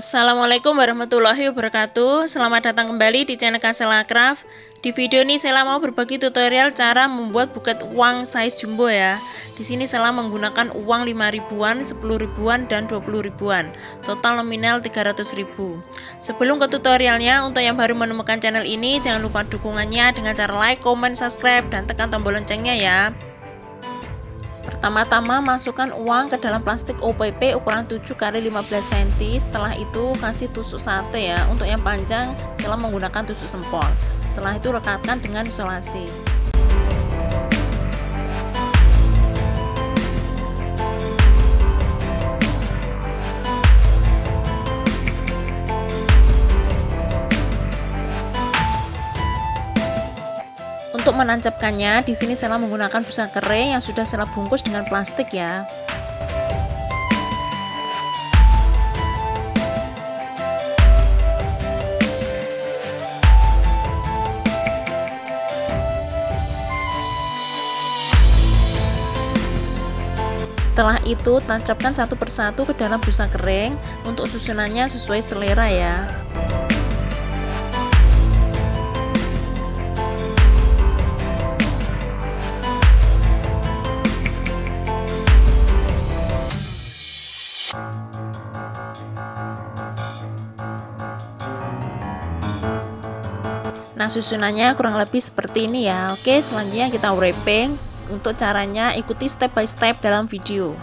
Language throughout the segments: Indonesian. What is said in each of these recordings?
Assalamualaikum warahmatullahi wabarakatuh. Selamat datang kembali di channel CASELLA Craft. Di video ini Sela mau berbagi tutorial cara membuat buket uang size jumbo ya. Di sini Sela menggunakan uang 5 ribuan, 10 ribuan dan 20 ribuan. Total nominal 300 ribu. Sebelum ke tutorialnya, untuk yang baru menemukan channel ini jangan lupa dukungannya dengan cara like, comment, subscribe dan tekan tombol loncengnya ya. Pertama-tama masukkan uang ke dalam plastik OPP ukuran 7 x 15 cm. Setelah itu kasih tusuk sate ya. Untuk yang panjang Sela menggunakan tusuk sempol. Setelah itu rekatkan dengan isolasi. Untuk menancapkannya, di sini Sela menggunakan busa kering yang sudah Sela bungkus dengan plastik ya. Setelah itu, tancapkan satu persatu ke dalam busa kering. Untuk susunannya sesuai selera ya. Nah, susunannya kurang lebih seperti ini ya. Oke, selanjutnya kita wrapping. Untuk caranya ikuti step by step dalam video.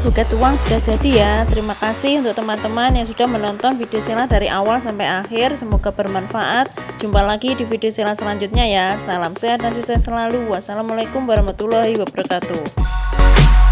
buket uang sudah jadi ya. Terima kasih untuk teman-teman yang sudah menonton video Sela dari awal sampai akhir. Semoga bermanfaat. Jumpa lagi di video Sela selanjutnya ya. Salam sehat dan sukses selalu. Wassalamualaikum warahmatullahi wabarakatuh.